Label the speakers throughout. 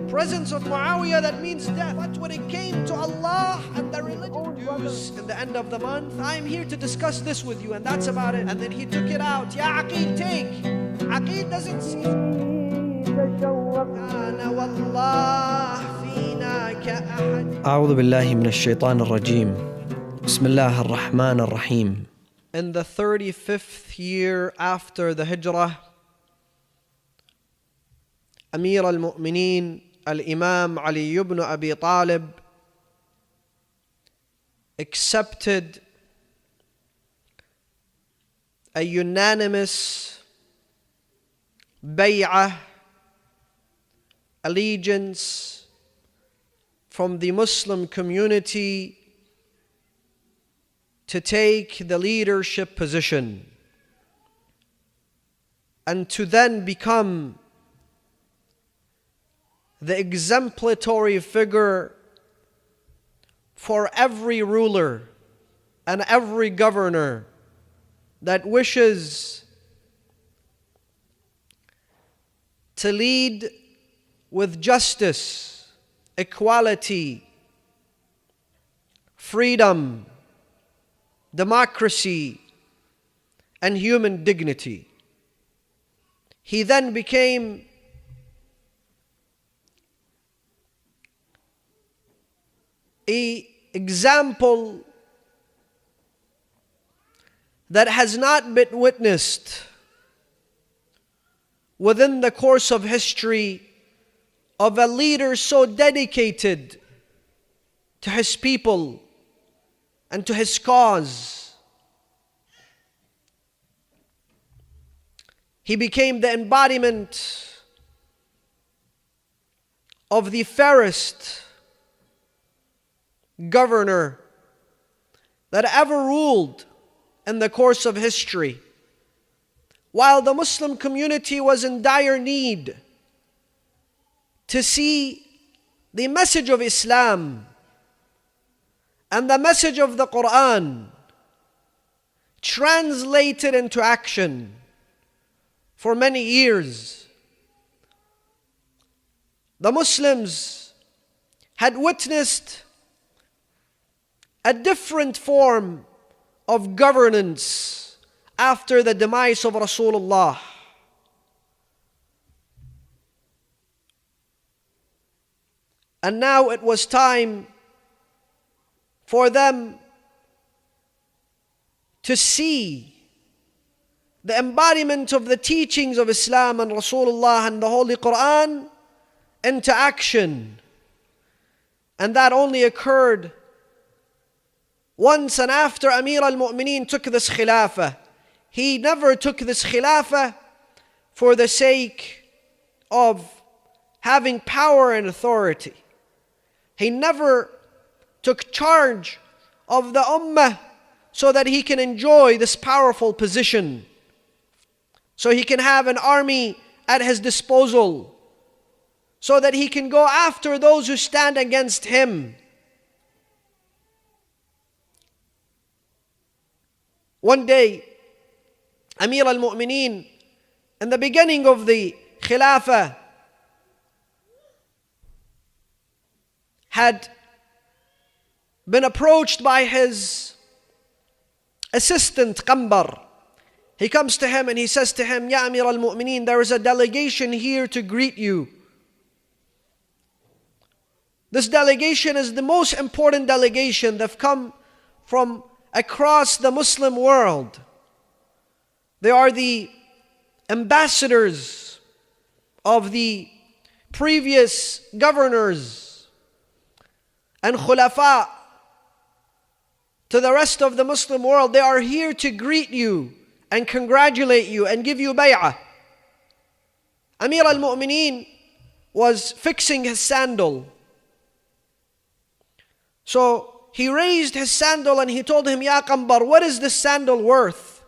Speaker 1: presence of Muawiyah, that means death. But when it came to Allah and the religion, in the end of the month, I'm here to discuss this with you, and that's about it. And then he took it out. Ya Aqeel, take. Aqeel doesn't see.
Speaker 2: أعوذ بالله من الشيطان الرجيم. بسم الله الرحمن الرحيم.
Speaker 1: In the 35th year after the Hijrah, Amir al-Mu'mineen al-Imam Ali ibn Abi Talib accepted a unanimous bay'ah, allegiance from the Muslim community to take the leadership position and to then become the exemplary figure for every ruler and every governor that wishes to lead with justice, equality, freedom, democracy, and human dignity. He then became an example that has not been witnessed within the course of history of a leader so dedicated to his people and to his cause. He became the embodiment of the fairest governor that ever ruled in the course of history. While the Muslim community was in dire need to see the message of Islam and the message of the Quran translated into action for many years, the Muslims had witnessed a different form of governance after the demise of Rasulullah. And now it was time for them to see the embodiment of the teachings of Islam and Rasulullah and the Holy Quran into action. And that only occurred once and after Amir al-Mu'mineen took this khilafah. He never took this khilafah for the sake of having power and authority. He never took charge of the ummah so that he can enjoy this powerful position, so he can have an army at his disposal, so that he can go after those who stand against him. One day, Amir al-Mu'mineen, in the beginning of the Khilafah, had been approached by his assistant, Qambar. He comes to him and he says to him, Ya Amir al-Mu'mineen, there is a delegation here to greet you. This delegation is the most important delegation. They've come from across the Muslim world. They are the ambassadors of the previous governors and khulafa to the rest of the Muslim world. They are here to greet you and congratulate you and give you bay'ah. Amir al-Mu'mineen was fixing his sandal. So he raised his sandal and he told him, Ya Qambar, what is this sandal worth?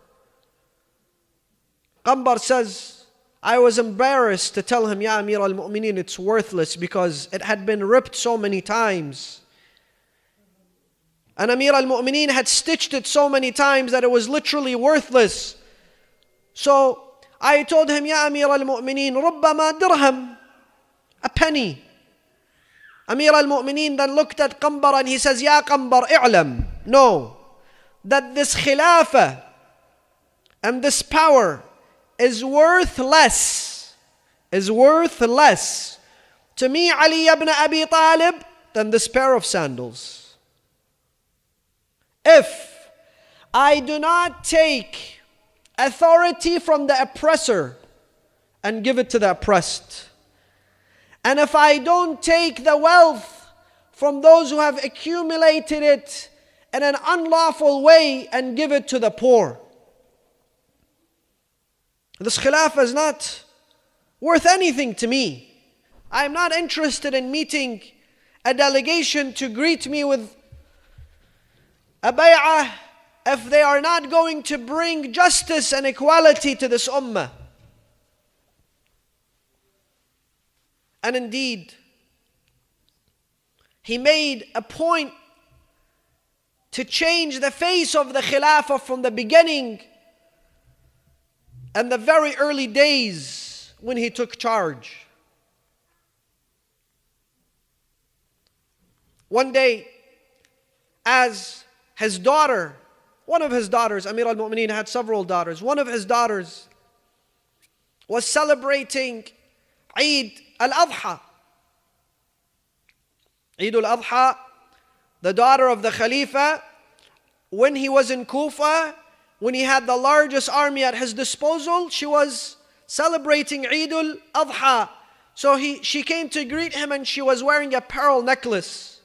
Speaker 1: Qambar says, I was embarrassed to tell him, Ya Amir al-Mu'mineen, it's worthless because it had been ripped so many times. And Amir al-Mu'mineen had stitched it so many times that it was literally worthless. So I told him, Ya Amir al-Mu'mineen, ربما dirham, a penny. Amir al-Mu'mineen then looked at Qambar and he says, Ya Qambar, i'lam. Know that this khilafah and this power is worth less to me, Ali ibn Abi Talib, than this pair of sandals. If I do not take authority from the oppressor and give it to the oppressed, and if I don't take the wealth from those who have accumulated it in an unlawful way and give it to the poor, this khilafah is not worth anything to me. I am not interested in meeting a delegation to greet me with a bay'ah if they are not going to bring justice and equality to this ummah. And indeed, he made a point to change the face of the khilafah from the beginning and the very early days when he took charge. One day, as his daughter, one of his daughters, Amir al-Mu'mineen had several daughters, one of his daughters was celebrating Eid al-Adha. Eid al-Adha, the daughter of the Khalifa, when he was in Kufa, when he had the largest army at his disposal, she was celebrating Eid al-Adha. So she came to greet him and she was wearing a pearl necklace.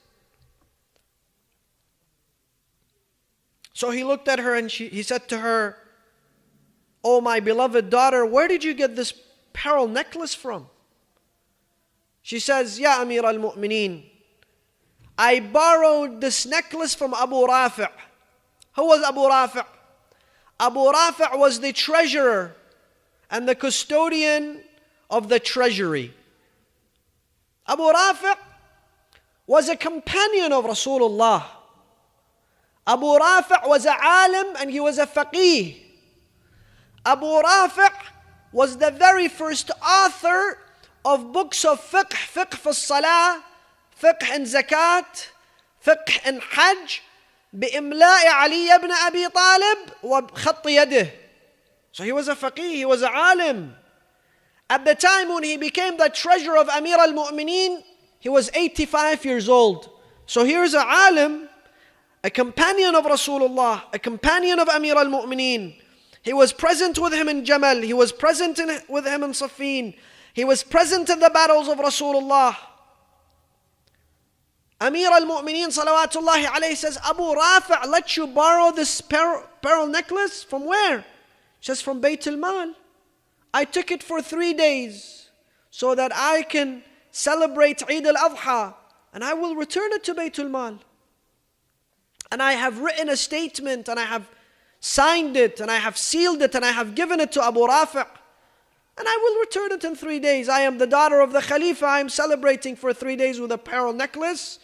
Speaker 1: So he looked at her and he said to her, "Oh, my beloved daughter, where did you get this pearl necklace from?" She says, "Ya Amir al-Mu'mineen, I borrowed this necklace from Abu Rafi'." Who was Abu Rafi'? Abu Rafi' was the treasurer and the custodian of the treasury. Abu Rafi' was a companion of Rasulullah. Abu Rafi' was a alim and he was a faqih. Abu Rafi' was the very first author of books of fiqh, fiqh fi salah, fiqh in zakat, fiqh in hajj, بإملاء علي ibn Abi Talib وخط يده. So he was a faqih, he was a alim. At the time when he became the treasurer of Amir al-Mu'mineen, he was 85 years old. So here's a alim, a companion of Rasulullah, a companion of Amir al-Mu'mineen. He was present with him in Jamal, he was present with him in Siffin, he was present in the battles of Rasulullah. Amir al-Mu'mineen salawatullahi alayhi says, "Abu Rafi' let you borrow this pearl necklace from where?" She says, "From Bayt al-Mal. I took it for 3 days so that I can celebrate Eid al-Adha and I will return it to Bayt al-Mal. And I have written a statement and I have signed it and I have sealed it and I have given it to Abu Rafi'. And I will return it in 3 days. I am the daughter of the Khalifa. I am celebrating for 3 days with a pearl necklace.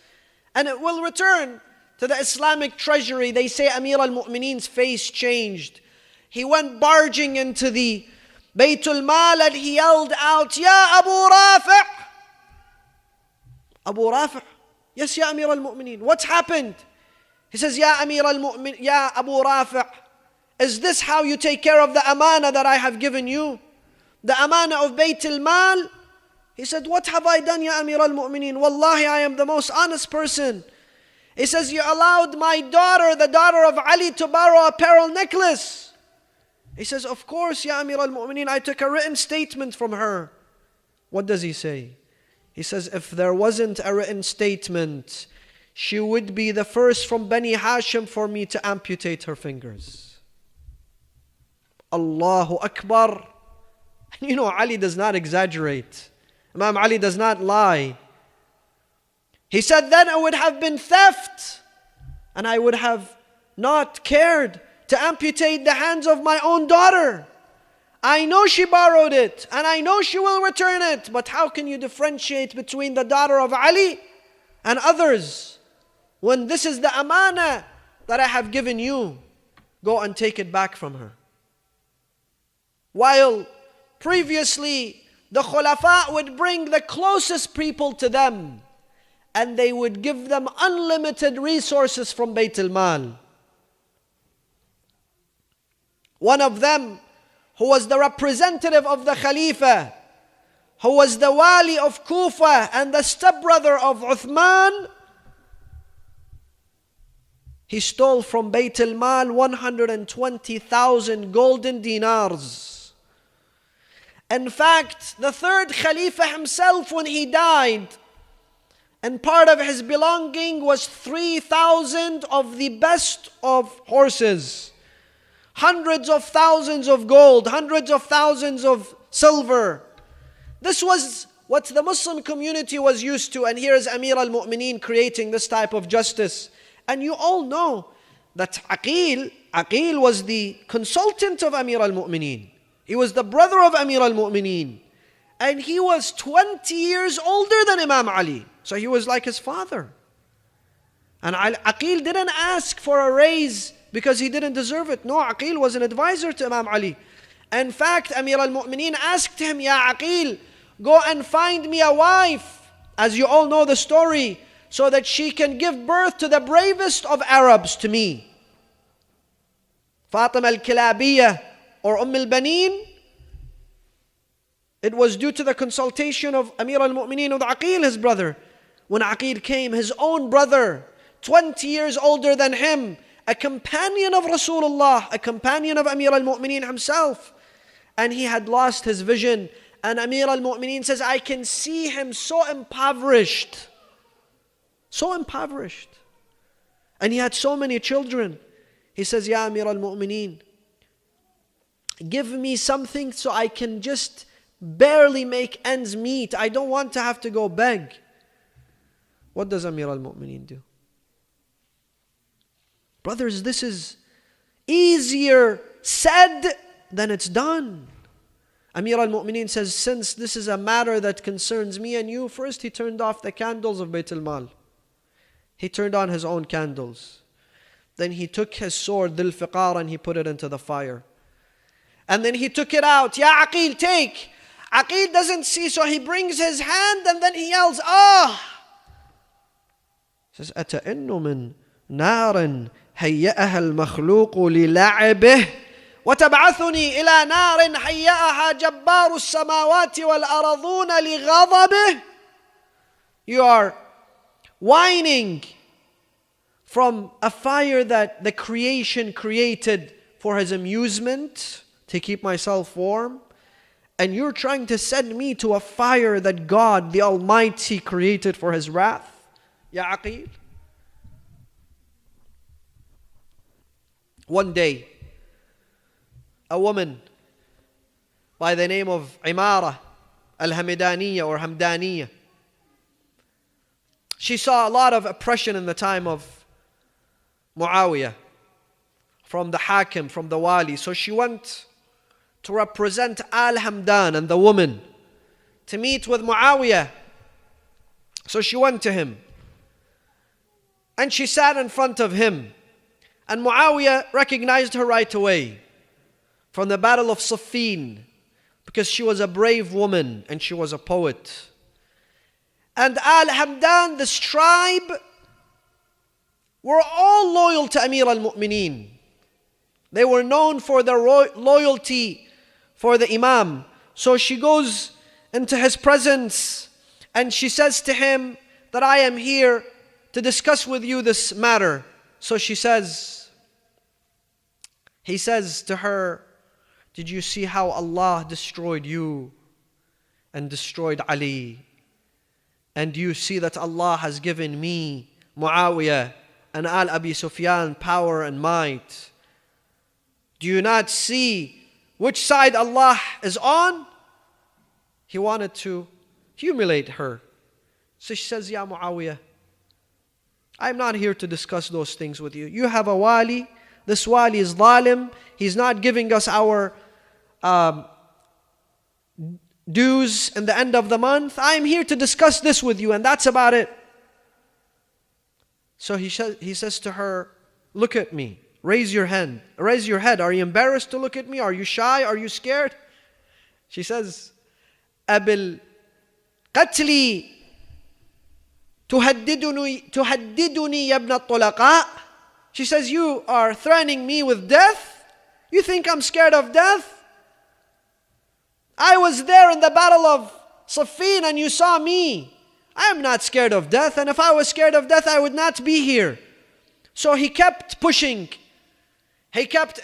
Speaker 1: And it will return to the Islamic treasury." They say Amir al-Mu'mineen's face changed. He went barging into the Baytul Mal and he yelled out, "Ya Abu Rafi'!" Abu Rafi', "Yes, Ya Amir al-Mu'mineen. What's happened?" He says, "Ya Amir al-Mu'min, Ya Abu Rafi', is this how you take care of the amana that I have given you? The amana of Bayt al-Mal?" He said, "What have I done, Ya Amir al-Mu'mineen? Wallahi, I am the most honest person." He says, "You allowed my daughter, the daughter of Ali, to borrow a pearl necklace." He says, "Of course, Ya Amir al-Mu'mineen, I took a written statement from her." What does he say? He says, "If there wasn't a written statement, she would be the first from Bani Hashim for me to amputate her fingers." Allahu Akbar. You know, Ali does not exaggerate. Imam Ali does not lie. He said, "Then it would have been theft, and I would have not cared to amputate the hands of my own daughter. I know she borrowed it, and I know she will return it, but how can you differentiate between the daughter of Ali and others when this is the amana that I have given you? Go and take it back from her." While previously the Khulafa would bring the closest people to them and they would give them unlimited resources from Bayt al-Mal. One of them, who was the representative of the Khalifa, who was the Wali of Kufa and the stepbrother of Uthman, he stole from Bayt al-Mal 120,000 golden dinars. In fact, the third Khalifa himself, when he died, and part of his belonging was 3,000 of the best of horses, hundreds of thousands of gold, hundreds of thousands of silver. This was what the Muslim community was used to, and here is Amir al-Mu'mineen creating this type of justice. And you all know that Aqil was the consultant of Amir al-Mu'mineen. He was the brother of Amir al-Mu'mineen. And he was 20 years older than Imam Ali. So he was like his father. And Aqil didn't ask for a raise because he didn't deserve it. No, Aqil was an advisor to Imam Ali. In fact, Amir al-Mu'mineen asked him, Ya Aqil, go and find me a wife, as you all know the story, so that she can give birth to the bravest of Arabs to me. Fatima al-Kilabiyah or al-Baneen, it was due to the consultation of Amir al-Mu'mineen with Aqil, his brother. When Aqil came, his own brother, 20 years older than him, a companion of Rasulullah, a companion of Amir al-Mu'mineen himself, and he had lost his vision. And Amir al-Mu'mineen says, I can see him so impoverished. So impoverished. And he had so many children. He says, Ya Amir al-Mu'mineen, give me something so I can just barely make ends meet. I don't want to have to go beg. What does Amir al-Mu'mineen do? Brothers, this is easier said than it's done. Amir al-Mu'mineen says, since this is a matter that concerns me and you, first he turned off the candles of Bayt al-Mal. He turned on his own candles. Then he took his sword, Dhul Fiqar, and he put it into the fire. And then he took it out. Ya Aqil, take. Aqil doesn't see, so he brings his hand and then he yells, Ah! He says, أَتَئِنُّ مِن نَارٍ هَيَّأَهَا الْمَخْلُوقُ لِلَعِبِهِ وتبعثني إلى نار حيأها جبار السماوات والأرضون لغضبه. You are whining from a fire that the creation created for his amusement, to keep myself warm, and you're trying to send me to a fire that God the Almighty created for his wrath. Ya Aqil. One day, a woman by the name of Imara al-Hamidaniya or Hamdaniya, she saw a lot of oppression in the time of Muawiyah from the Hakim, from the Wali. So she went to represent Al-Hamdan and the woman to meet with Muawiyah. So she went to him and she sat in front of him, and Muawiyah recognized her right away from the battle of Siffin, because she was a brave woman and she was a poet. And Al-Hamdan, this tribe, were all loyal to Amir al-Mu'mineen. They were known for their loyalty for the Imam. So she goes into his presence and she says to him that I am here to discuss with you this matter. So he says to her, did you see how Allah destroyed you and destroyed Ali? And do you see that Allah has given me, Muawiyah, and Al-Abi Sufyan power and might? Do you not see which side Allah is on? He wanted to humiliate her. So she says, Ya Muawiyah, I'm not here to discuss those things with you. You have a wali. This wali is zalim. He's not giving us our dues in the end of the month. I'm here to discuss this with you, and that's about it. So he says to her, look at me. Raise your hand. Raise your head. Are you embarrassed to look at me? Are you shy? Are you scared? She says, Abil Qatli تهددني يا ابن الطلقاء. She says, you are threatening me with death? You think I'm scared of death? I was there in the battle of Siffin and you saw me. I am not scared of death, and if I was scared of death, I would not be here. So he kept pushing. He kept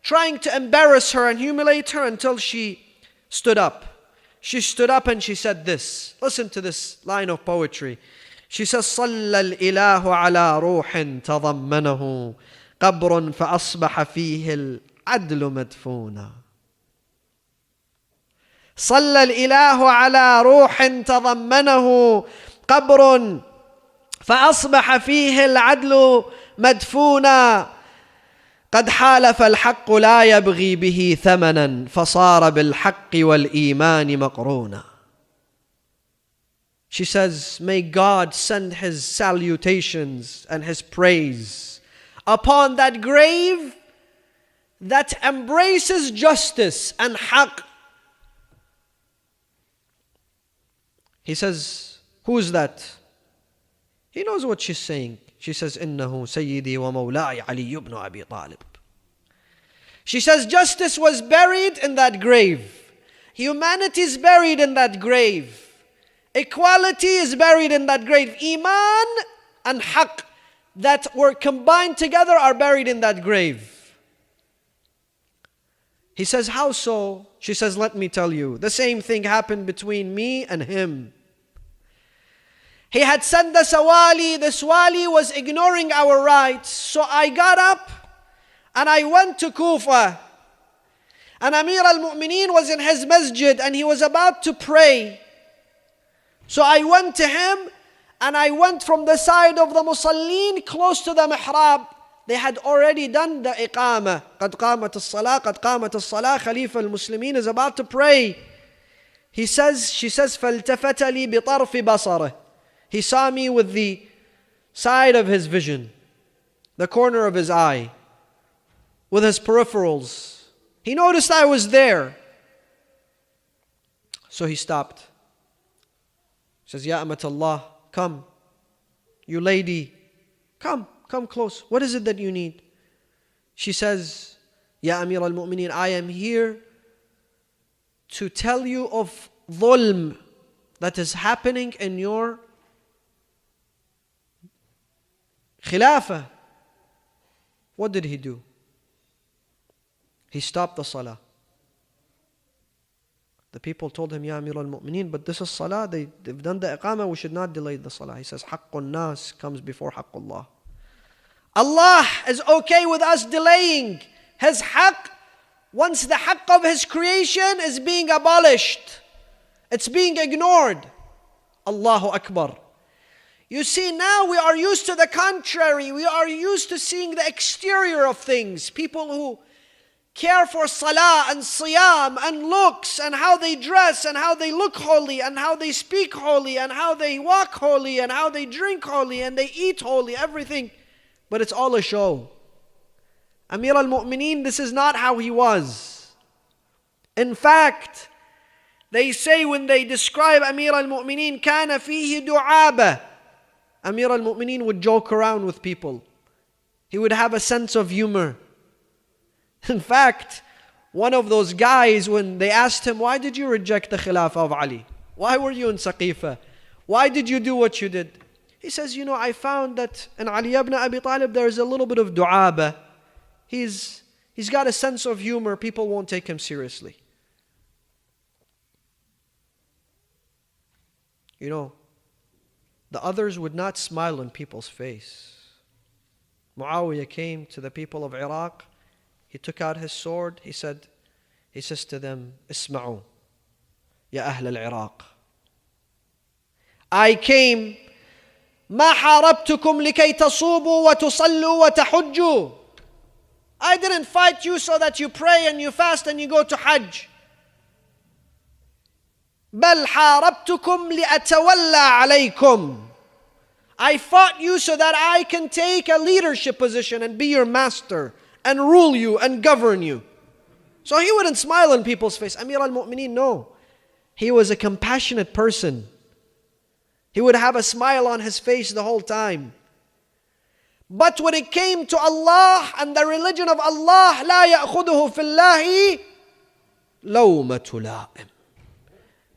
Speaker 1: trying to embarrass her and humiliate her until she stood up. She stood up and she said this. Listen to this line of poetry. She says, صلى الإله على روح تضمنه قبر فأصبح فيه العدل مدفونا. صلى الإله على روح تضمنه قبر فأصبح فيه العدل مدفونا. قد حالف الحق لا يبغي به ثمنا فصار بالحق والإيمان مقرونا. She says, may God send His salutations and His praise upon that grave that embraces justice and haqq. He says, who is that? He knows what she's saying. She says, إنه سيدي ومولاي علي بن أبي طالب. She says, justice was buried in that grave. Humanity is buried in that grave. Equality is buried in that grave. Iman and haqq that were combined together are buried in that grave. He says, how so? She says, let me tell you. The same thing happened between me and him. He had sent us a wali. This wali was ignoring our rights. So I got up and I went to Kufa. And Amir al-Mu'mineen was in his masjid and he was about to pray. So I went to him and I went from the side of the musallin close to the mihrab. They had already done the iqamah. قَدْ قَامَتِ الصَّلَاةِ قَدْ قَامَتِ الصَّلَاةِ. Khalifa al-Muslimin is about to pray. She says, فَالْتَفَتَ لِي بِطَرْفِ بَصَرِهِ. He saw me with the side of his vision, the corner of his eye, with his peripherals. He noticed I was there. So he stopped. He says, Ya Amat Allah, come. You lady, come close. What is it that you need? She says, Ya Amir al-Mu'mineen, I am here to tell you of dhulm that is happening in your khilafah. What did he do? He stopped the salah. The people told him, Ya Amir al-Mu'mineen, but this is salah. They've done the iqamah. We should not delay the salah. He says, Haqqun nas comes before Haqqullah. Allah is okay with us delaying His haqq once the haqq of His creation is being abolished. It's being ignored. Allahu Akbar. You see, now we are used to the contrary. We are used to seeing the exterior of things. People who care for salah and siyam and looks and how they dress and how they look holy and how they speak holy and how they walk holy and how they drink holy and they eat holy, everything. But it's all a show. Amir al-Mu'mineen, this is not how he was. In fact, they say when they describe Amir al-Mu'mineen, كَانَ فِيهِ دُعَابَةً. Amir al-Mu'mineen would joke around with people. He would have a sense of humor. In fact, one of those guys, when they asked him, why did you reject the Khilafah of Ali? Why were you in Saqifah? Why did you do what you did? He says, I found that in Ali ibn Abi Talib there is a little bit of du'aba. He's got a sense of humor. People won't take him seriously. The others would not smile on people's face. Muawiyah came to the people of Iraq. He took out his sword. He says to them, Isma'u, ya Ahl al-Iraq. I came, ما حاربتكم لكي تصوموا وتصلوا وتحجوا. I didn't fight you so that you pray and you fast and you go to Hajj. بل حاربتكم لأتولى عليكم. I fought you so that I can take a leadership position and be your master and rule you and govern you. So he wouldn't smile on people's face. Amir al-Mu'mineen, no. He was a compassionate person. He He would have a smile on his face the whole time. But when it came to Allah and the religion of Allah, لا يأخذه في الله لومة لائم.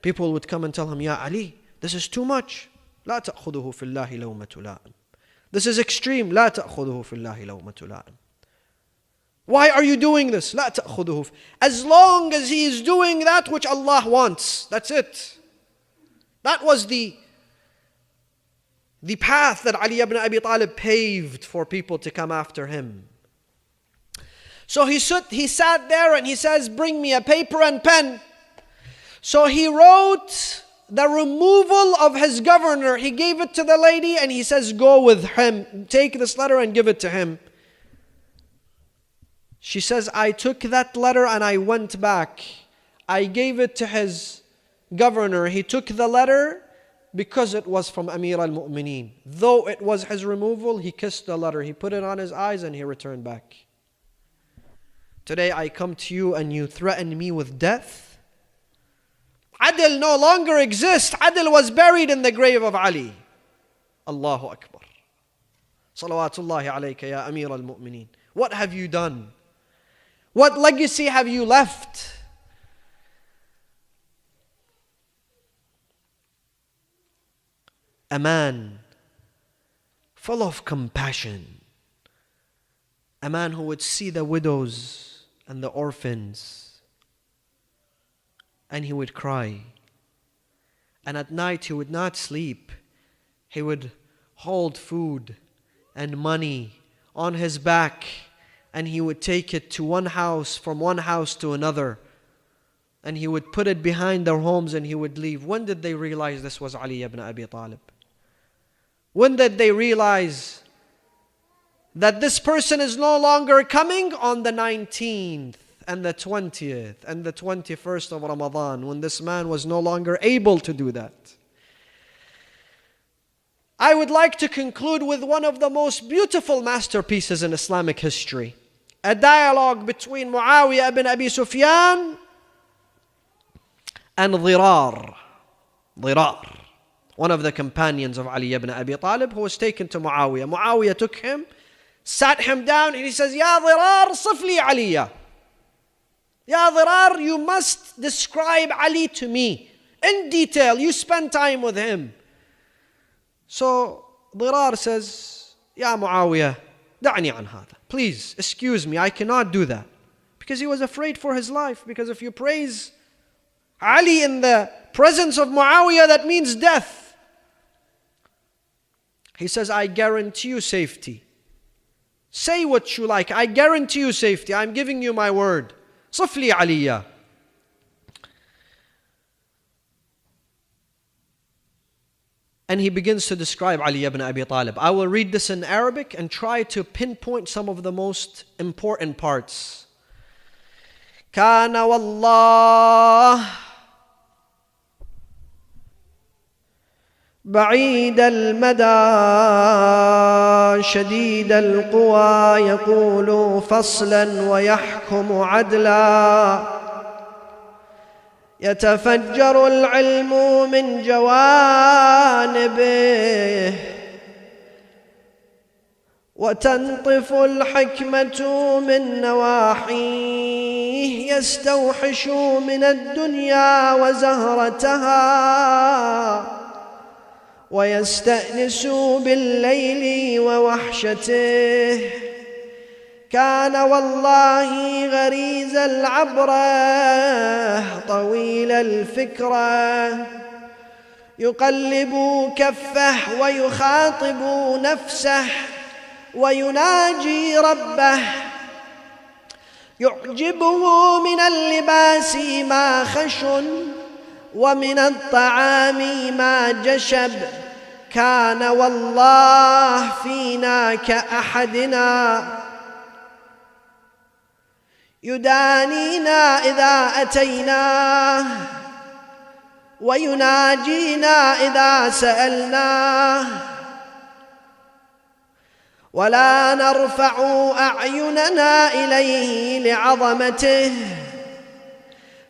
Speaker 1: People would come and tell him, Ya Ali, this is too much. لا تأخذه في الله لومة لائم. This is extreme. لا تأخذه في الله لومة لائم. Why are you doing this? لا تأخذه. As long as he is doing that which Allah wants. That's it. That was the path that Ali ibn Abi Talib paved for people to come after him. So he sat there and he says, bring me a paper and pen. So he wrote the removal of his governor. He gave it to the lady and he says, go with him. Take this letter and give it to him. She says, I took that letter and I went back. I gave it to his governor. He took the letter because it was from Amir al-Mu'mineen. Though it was his removal, he kissed the letter. He put it on his eyes and he returned back. Today I come to you and you threaten me with death. Adl no longer exists. Adl was buried in the grave of Ali. Allahu Akbar. Salawatullahi alayka ya Amir al-Mu'mineen. What have you done? What legacy have you left? A man full of compassion. A man who would see the widows and the orphans and he would cry. And at night he would not sleep. He would hold food and money on his back and he would take it to one house, from one house to another. And he would put it behind their homes and he would leave. When did they realize this was Ali ibn Abi Talib? When did they realize that this person is no longer coming? On the 19th and the 20th and the 21st of Ramadan, when this man was no longer able to do that. I would like to conclude with one of the most beautiful masterpieces in Islamic history. A dialogue between Muawiyah ibn Abi Sufyan and Dhirar, one of the companions of Ali ibn Abi Talib, who was taken to Muawiyah. Muawiyah took him, sat him down, and he says, Ya Dhirar, sifli Aliya. Ya Dhirar, you must describe Ali to me in detail. You spend time with him. So Dhirar says, Ya Muawiyah, da'ni an hada. Please, excuse me, I cannot do that. Because he was afraid for his life. Because if you praise Ali in the presence of Muawiyah, that means death. He says, I guarantee you safety. Say what you like. I guarantee you safety. I'm giving you my word. Sifli Aliyah. And he begins to describe Ali ibn Abi Talib. I will read this in Arabic and try to pinpoint some of the most important parts. كان والله بعيد المدى شديد القوى يقول فصلا ويحكم عدلا يتفجر العلم من جوانبه وتنطف الحكمة من نواحيه يستوحش من الدنيا وزهرتها ويستأنس بالليل ووحشته كان والله غريز العبرة طويل الفكرة يقلب كفه ويخاطب نفسه ويناجي ربه يعجبه من اللباس ما خشن ومن الطعام ما جشب كان والله فينا كأحدنا يدانينا إذا أتيناه ويناجينا إذا سألناه ولا نرفع أعيننا إليه لعظمته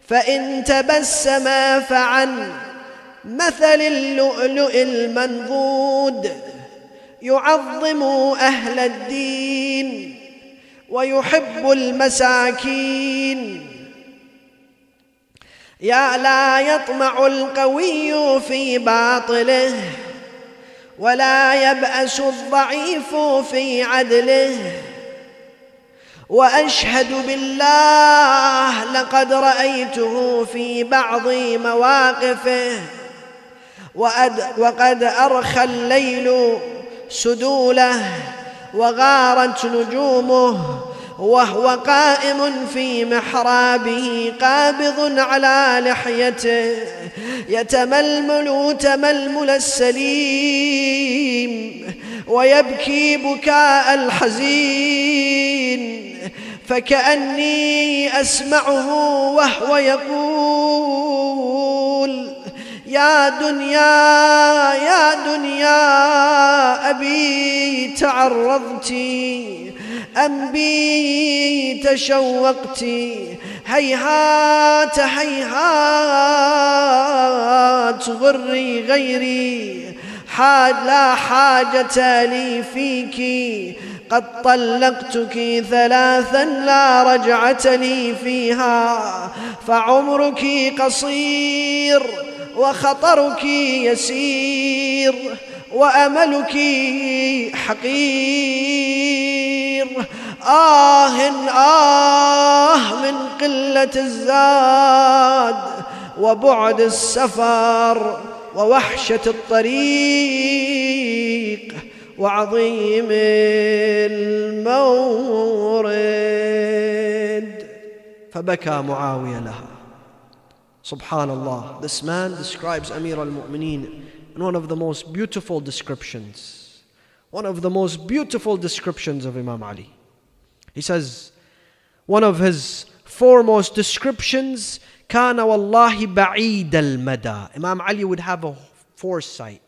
Speaker 1: فإن تبسم فعن مثل اللؤلؤ المنضود يعظم أهل الدين ويحب المساكين. يا لا يطمع القوي في باطله ولا يبأس الضعيف في عدله. وأشهد بالله لقد رأيته في بعض مواقفه وقد أرخى الليل سدوله وغارت نجومه وهو قائم في محرابه قابض على لحيته يتململ تململ السليم ويبكي بكاء الحزين، فكأني أسمعه وهو يقول: يا دنيا يا دنيا أبي تعرضت أم بي تشوقت، هيهات هيهات غري غيري لا حاجة لي فيك، قد طلقتك ثلاثا لا رجعة لي فيها، فعمرك قصير وخطرك يسير وأملك حقير. من قلة الزاد وبعد السفر ووحشة الطريق وعظيم المورد. فبكى معاوية لها. Subhanallah, this man describes Amir al-Mu'mineen in one of the most beautiful descriptions. One of the most beautiful descriptions of Imam Ali. He says, one of his foremost descriptions, كان والله بعيد المدى. Imam Ali would have a foresight.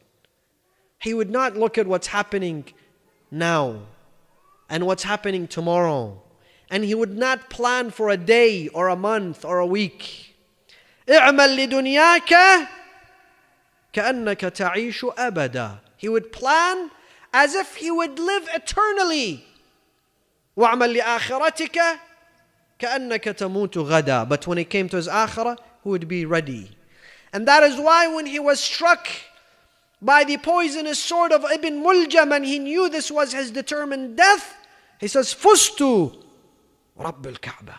Speaker 1: He would not look at what's happening now and what's happening tomorrow. And he would not plan for a day or a month or a week. اعمل لدنياك كأنك تعيش أبدا. He would plan as if he would live eternally. واعمل لآخرتك كأنك تموت غدا. But when it came to his akhirah, he would be ready. And that is why when he was struck by the poisonous sword of Ibn Muljam and he knew this was his determined death, he says, فزت رب الكعبة.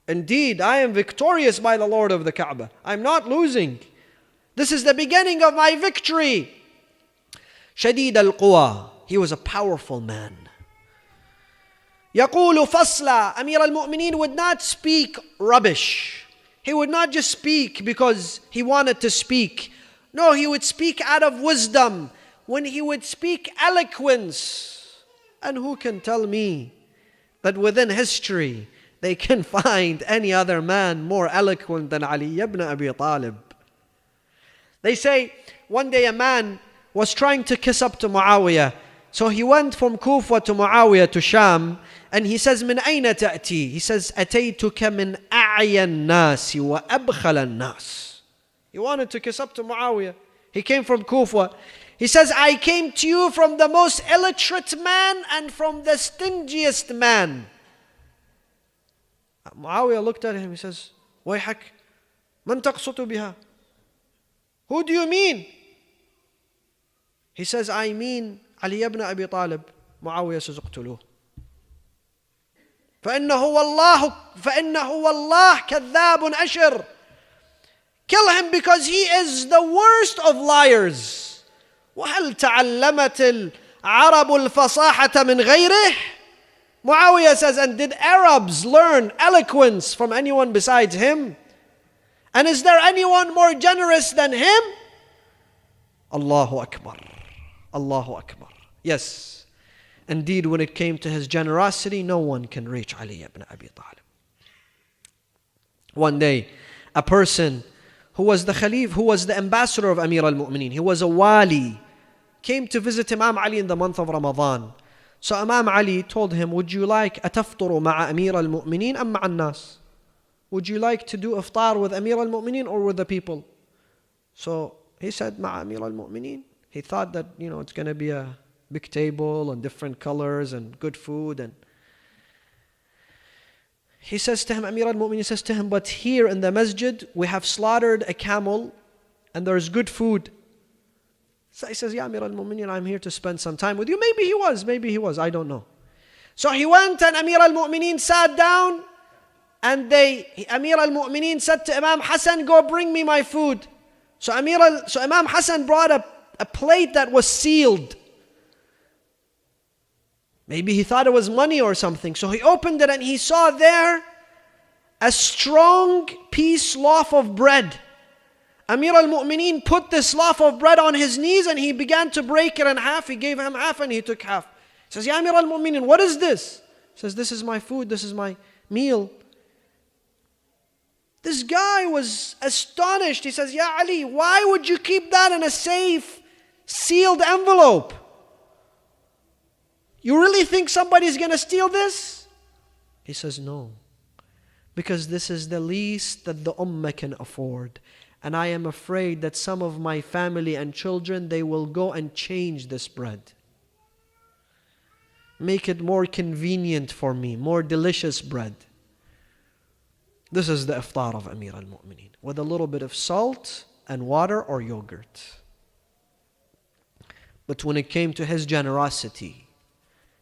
Speaker 1: Indeed, I am victorious by the Lord of the Kaaba. I'm not losing. This is the beginning of my victory. شديد القوى. He was a powerful man. يقول فصلا. Amir al-Mu'mineen would not speak rubbish. He would not just speak because he wanted to speak. No, he would speak out of wisdom. When he would speak eloquence. And who can tell me that within history they can find any other man more eloquent than Ali ibn Abi Talib? They say one day a man was trying to kiss up to Muawiyah. So he went from Kufa to Muawiyah to Sham, and he says, من أين تأتي? He says, أتيتك من أعيا الناس وأبخل الناس. He wanted to kiss up to Muawiyah. He came from Kufa. He says, I came to you from the most illiterate man and from the stingiest man. Muawiyah looked at him. He says, ويحك من تقصد بها? Who do you mean? He says, I mean Ali ibn Abi Talib. Muawiyah says, اقتلوه. فإنه والله كذاب أشر. Kill him because he is the worst of liars. وهل تعلمت العرب الفصاحة من غيره? Muawiyah says, and did Arabs learn eloquence from anyone besides him? And is there anyone more generous than him? Allahu Akbar. Allahu Akbar. Yes, indeed, when it came to his generosity, no one can reach Ali ibn Abi Talib. One day, a person who was the Khalif, who was the ambassador of Amir al-Mu'mineen, he was a wali, came to visit Imam Ali in the month of Ramadan. So Imam Ali told him, would you like أتفطر مع أمير المؤمنين أم مع الناس? Would you like to do iftar with Amir al-Mu'mineen or with the people? So he said, مع أمير المؤمنين. He thought that, it's going to be a big table and different colors and good food. And he says to him, Amir al-Mu'minin says to him, but here in the masjid, we have slaughtered a camel and there's good food. So he says, Ya Amir al-Mu'minin, I'm here to spend some time with you. Maybe he was, I don't know. So he went and Amir al-Mu'minin sat down and Amir al-Mu'minin said to Imam Hassan, go bring me my food. So Imam Hassan brought a plate that was sealed. Maybe he thought it was money or something. So he opened it and he saw there a strong loaf of bread. Amir al-Mu'minin put this loaf of bread on his knees and he began to break it in half. He gave him half and he took half. He says, Ya Amir al-Mu'minin, what is this? He says, this is my food, this is my meal. This guy was astonished. He says, Ya Ali, why would you keep that in a safe, sealed envelope? You really think somebody's going to steal this? He says, no. Because this is the least that the ummah can afford. And I am afraid that some of my family and children, they will go and change this bread. Make it more convenient for me, more delicious bread. This is the iftar of Amir al-Mu'minin, with a little bit of salt and water or yogurt. But when it came to his generosity,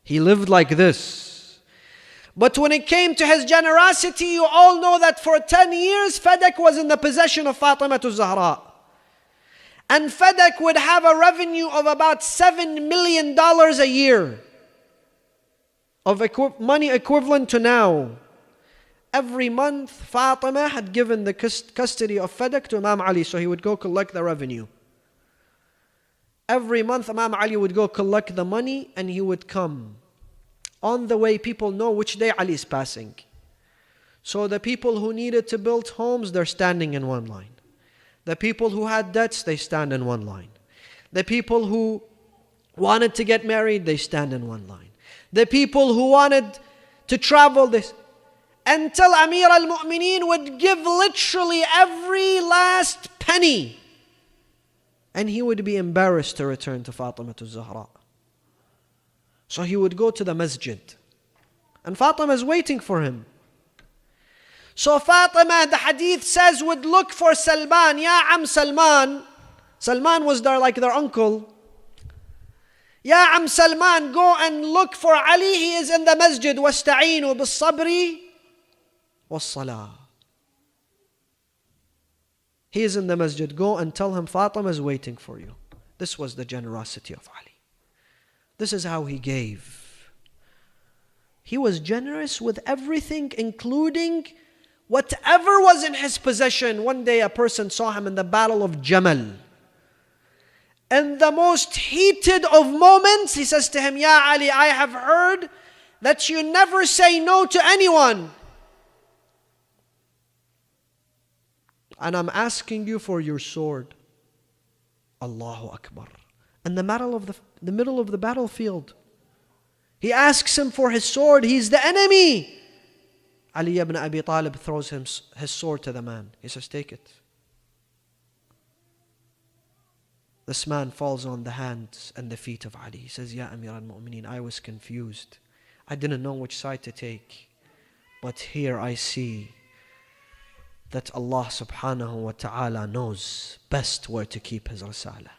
Speaker 1: he lived like this. But when it came to his generosity, you all know that for 10 years, Fadak was in the possession of Fatima Zahra. And Fadak would have a revenue of about $7 million a year, of money equivalent to now. Every month, Fatima had given the custody of Fadak to Imam Ali, so he would go collect the revenue. Every month, Imam Ali would go collect the money and he would come. On the way, people know which day Ali is passing. So the people who needed to build homes, they're standing in one line. The people who had debts, they stand in one line. The people who wanted to get married, they stand in one line. The people who wanted to travel, until Amir al-Mu'minin would give literally every last penny. And he would be embarrassed to return to Fatima Zahra. So he would go to the masjid. And Fatima is waiting for him. So Fatima, the hadith says, would look for Salman. Ya Am Salman. Salman was their uncle. Ya Am Salman, go and look for Ali. He is in the masjid. وَاسْتَعِينُوا بِالصَّبْرِ وَالصَّلَاةِ. He is in the masjid. Go and tell him Fatima is waiting for you. This was the generosity of Ali. This is how he gave. He was generous with everything, including whatever was in his possession. One day a person saw him in the battle of Jamal. In the most heated of moments, he says to him, Ya Ali, I have heard that you never say no to anyone. And I'm asking you for your sword. Allahu Akbar. In the middle of the battlefield. He asks him for his sword. He's the enemy. Ali ibn Abi Talib throws his sword to the man. He says, take it. This man falls on the hands and the feet of Ali. He says, Ya Amir al-Mu'minin, I was confused. I didn't know which side to take. But here I see that Allah subhanahu wa ta'ala knows best where to keep His Risala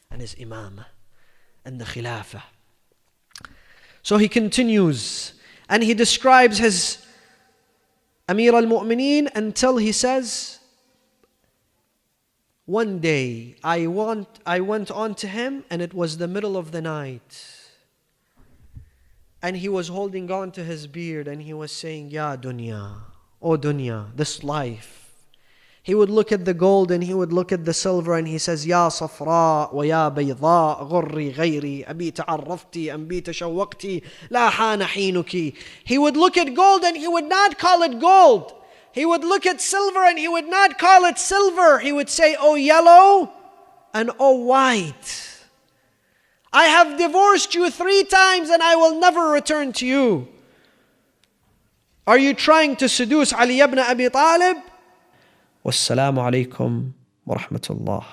Speaker 1: and His Imamah and the Khilafah. So he continues and he describes his Amir al-Mu'mineen until he says, one day I went on to him and it was the middle of the night. And he was holding on to his beard and he was saying, Ya dunya, oh dunya, this life. He would look at the gold and he would look at the silver and he says, Ya safra wa ya bayda ghurri ghayri abi ta'arrafti ambi tashawwaqti la hana hinuki. He would look at gold and he would not call it gold. He would look at silver and he would not call it silver. He would say, oh yellow and oh white. I have divorced you 3 times and I will never return to you. Are you trying to seduce Ali ibn Abi Talib? Wassalamu alaikum wa rahmatullah.